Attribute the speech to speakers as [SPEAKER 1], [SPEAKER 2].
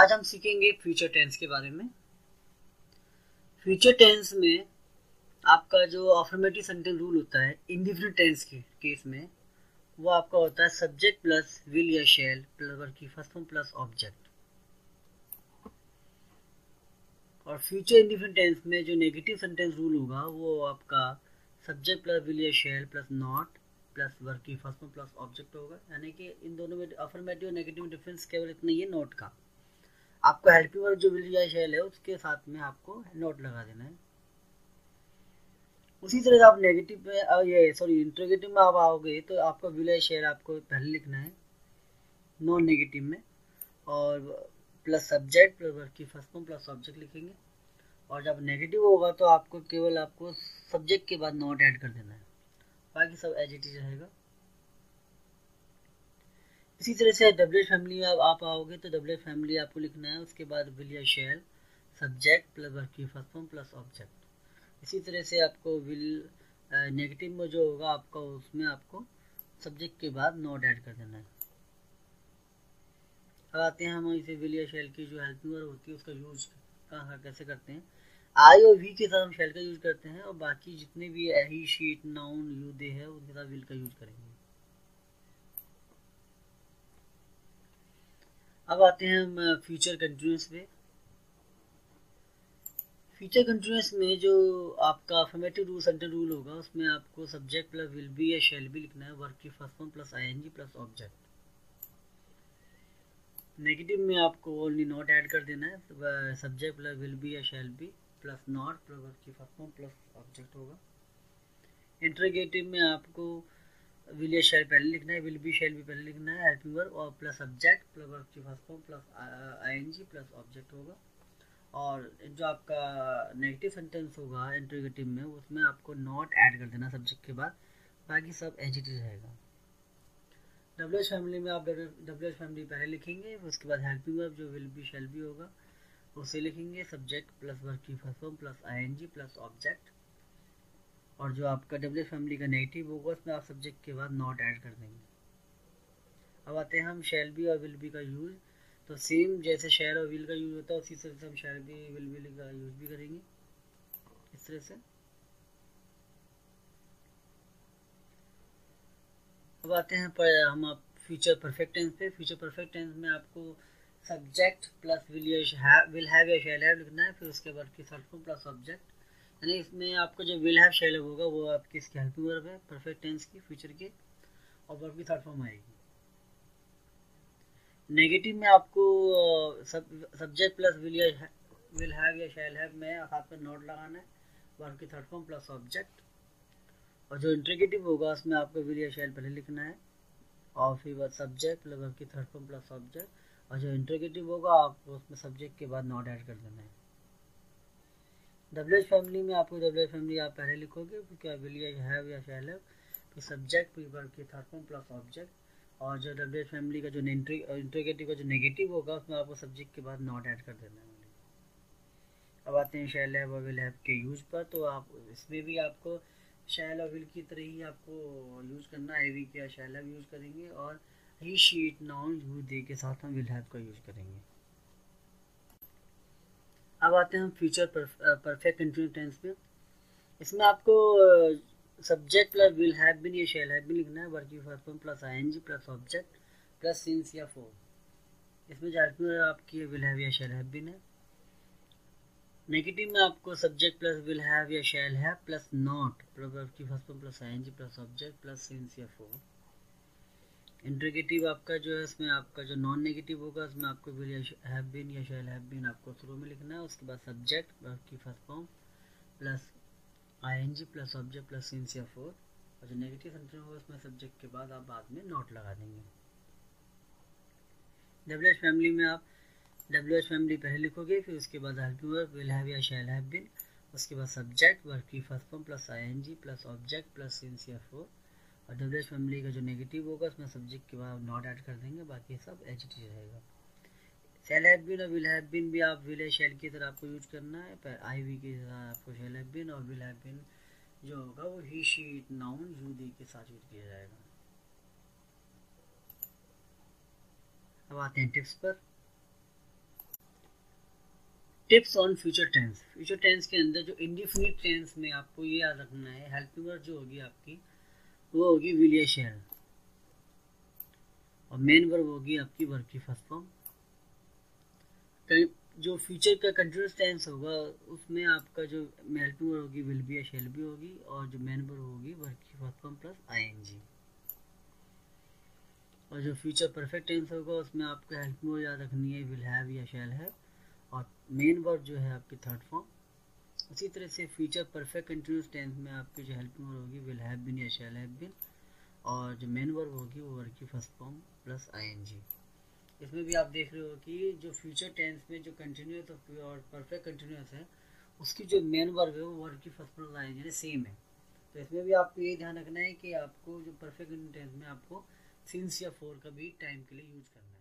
[SPEAKER 1] आज हम सीखेंगे फ्यूचर टेंस के बारे में। फ्यूचर टेंस में आपका जो अफर्मेटिव सेंटेंस रूल होता है इंडिफिनिट टेंस के केस में, वो आपका होता है सब्जेक्ट प्लस विल या शैल प्लस वर्ब की फर्स्ट फॉर्म प्लस ऑब्जेक्ट। और फ्यूचर इंडिफिनिट टेंस में जो नेगेटिव सेंटेंस रूल होगा वो आपका सब्जेक्ट प्लस विल या शैल प्लस नॉट प्लस वर्ब की फर्स्ट फॉर्म प्लस ऑब्जेक्ट होगा। यानी कि इन दोनों में अफर्मेटिव और नेगेटिव डिफरेंस केवल इतना ही है नोट का। आपको हेल्पिंग वर्ब जो विल या शैल है उसके साथ में आपको नोट लगा देना है। उसी तरह से आप नेगेटिव में इंटरोगेटिव में आप आओगे तो आपका विल या शैल आपको पहले लिखना है नॉन नेगेटिव में, और प्लस सब्जेक्ट प्लस वर्ब की फर्स्ट फॉर्म प्लस ऑब्जेक्ट लिखेंगे। और जब नेगेटिव होगा तो आपको केवल आपको सब्जेक्ट के बाद नॉट ऐड कर देना है, बाकी सब एज इट इज रहेगा। इसी तरह से डब्ल्यू फैमिली में आप आओगे तो डब्ल्यू फैमिली आपको लिखना है, उसके बाद विल या शैल सब्जेक्ट प्लस वर्ब की फर्स्ट फॉर्म प्लस ऑब्जेक्ट। इसी तरह से आपको विल नेगेटिव में जो होगा आपका उसमें आपको सब्जेक्ट के बाद नॉट ऐड कर देना है। अब आते हैं हम इसे विल या शैल की जो हेल्पिंग वर्ब होती है उसका यूज कहाँ कैसे करते हैं। आई और वी के साथ हम शैल का यूज करते हैं, और बाकी जितने भी ही शीट नाउन यू दे है उनके साथ विल का यूज करेंगे। अब आते हैं हम फ्यूचर कंटिन्यूअस पे। फ्यूचर कंटिन्यूअस में जो आपका अफर्मेटिव रूल सेंटेंस रूल होगा उसमें आपको सब्जेक्ट प्लस विल बी या शैल बी लिखना है, वर्ब की first form plus ING plus object. Negative में आपको ओनली नॉट ऐड कर देना है, सब्जेक्ट प्लस विल बी या shall be plus not plus verb की फर्स्ट फॉर्म प्लस ऑब्जेक्ट होगा। इंटरोगेटिव में आपको विल या शैल पहले लिखना है, विल बी शैल बी पहले लिखना है, हेल्पिंग वर्ब और प्लस सब्जेक्ट प्लस वर्ब की first form plus ING plus object होगा। और जो आपका नेगेटिव सेंटेंस होगा इंटरोगेटिव में उसमें आपको नॉट ऐड कर देना सब्जेक्ट के बाद, बाकी सब एज इट इज रहेगा। डब्ल्यूएच फैमिली में आप डब्ल्यूएच फैमिली पहले लिखेंगे, उसके बाद हेल्पिंग वर्ब जो विल बी शैल बी होगा उसे लिखेंगे, सब्जेक्ट प्लस वर्ब की first form plus ING plus object. और जो आपका डब्ल्यूएच फैमिली का नेगेटिव होगा उसमें आप सब्जेक्ट के बाद नॉट ऐड कर देंगे। अब आते हैं हम शैल बी और विल बी का यूज। तो सेम जैसे शैल और विल का यूज होता है उसी तरह से हम शैल बी विल बी का यूज भी करेंगे इस तरह से। अब आते हैं हम आप फ्यूचर परफेक्ट टेंस पे। फ्यूचर परफेक्ट टेंस में आपको सब्जेक्ट प्लस विल हैव या शैल हैव लिखना है, फिर उसके बाद की थर्ड फॉर्म प्लस ऑब्जेक्ट। यानी इसमें आपको जो विल हैव शैल हैव होगा वो आपकी इसकी हेल्पिंग वर्ब है परफेक्ट टेंस की फ्यूचर के, और वर्ब की थर्ड फॉर्म आएगी। नेगेटिव में आपको सब्जेक्ट प्लस विल हैव या शैल हैव में साथ में नोट लगाना है, वर्ब की थर्ड फॉर्म प्लस ऑब्जेक्ट। और जो इंट्रोगेटिव होगा उसमें आपको विल या शैल पहले लिखना है, और फिर सब्जेक्ट प्लस वर्ब की थर्ड फॉर्म प्लस ऑब्जेक्ट। और जो इंट्रोगेटिव होगा आपको उसमें सब्जेक्ट के बाद नॉट ऐड कर देना है। डब्ल्यूएच फैमिली में आपको डब्ल्यूएच फैमिली आप पहले लिखोगे, क्या विल या हैव या शैल हैव, फिर सब्जेक्ट फिर वर्ब की थर्ड फॉर्म प्लस ऑब्जेक्ट। और जो डब्ल्यूएच फैमिली का जो इंट्रोगेटिव का जो नेगेटिव होगा उसमें आपको सब्जेक्ट के बाद नॉट ऐड कर देना है। अब आते हैं शैल हैव और विल हैव के यूज पर। तो आप इसमें भी आपको शैल और विल की तरह ही आपको यूज करना है, वी का शैल हैव यूज करेंगे, और ही शीट नाउन यू दे के साथ हम विल हैव का यूज करेंगे। अब आते हैं हम फ्यूचर परफेक्ट कंटिन्यूअस टेंस पे। इसमें आपको subject plus will have been या शैल हैव बीन लिखना है, वर्ब की first form plus ING plus object plus since या फॉर। इसमें जो आपकी विल हैव या शैल हैव बीन है। नेगेटिव में आपको सब्जेक्ट प्लस विल हैव या shall have plus not verb की first form plus ING plus object plus since या फॉर। इंट्रोगेटिव आपका जो है उसमें आपका जो नॉन नेगेटिव होगा उसमें आपको विल हैव बीन या शैल हैव बीन आपको शुरू में लिखना है, उसके बाद सब्जेक्ट वर्ब की first form plus ING plus object plus since या फॉर। और जो नेगेटिव सेंटेंस होगा उसमें सब्जेक्ट के बाद आप बाद में नॉट लगा देंगे। डब्ल्यूएच फैमिली में आप डब्ल्यूएच फैमिली पहले लिखोगे, फिर उसके बाद हेल्पिंग वर्ब विल हैव या शैल हैव बीन, उसके बाद सब्जेक्ट वर्ब की first form plus ING plus object plus since या फॉर। और डब्ल्यूएच फैमिली का जो नेगेटिव होगा उसमें सब्जेक्ट के बाद नॉट ऐड कर देंगे, बाकी सब एज इट इज रहेगा। शैल हैव बीन और विल हैव बीन भी आप विल शैल की तरह आपको यूज करना है, पर आई वी की तरह आपको शैल हैव बीन और विल हैव बीन जो होगा वो ही शीट नाउन यू दे के साथ यूज किया जाएगा। अब आते हैं टिप्स पर। Tips on future tense. Future tense के अंदर जो इंडिफिनिट टेंस में आपको ये याद रखना है, हेल्पिंग वर्ब जो होगी आपकी वो होगी विल या शैल, और मेन वर्ब होगी आपकी वर्ब की फर्स्ट फॉर्म। जो फ्यूचर का कंटिन्यूस टेंस होगा उसमें आपका जो हेल्पिंग वर्ब होगी विल बी या शैल बी होगी, और जो मेन वर्ब होगी वर्ब की फर्स्ट फॉर्म प्लस आईएनजी। और जो फ्यूचर परफेक्ट टेंस होगा उसमें आपको हेल्पिंग वर्ब याद रखनी है विल हैव या शैल हैव, और मेन वर्ब जो है आपकी थर्ड फॉर्म। उसी तरह से फ्यूचर परफेक्ट कंटिन्यूस टेंस में आपकी जो हेल्पिंग वर्ब होगी विल हैव बीन या शैल हैव बीन, और जो मेन वर्ब होगी वो वर्ब की फर्स्ट फॉर्म प्लस आईएनजी। इसमें भी आप देख रहे हो कि जो फ्यूचर टेंस में जो कंटिन्यूस और परफेक्ट कंटिन्यूस है उसकी जो मेन वर्ब है वो वर्ब की फर्स्ट फॉर्म आईएनजी सेम है। तो इसमें भी आपको ये ध्यान रखना है कि आपको जो परफेक्ट टेंस में आपको सिंस या फॉर का भी टाइम के लिए यूज करना है।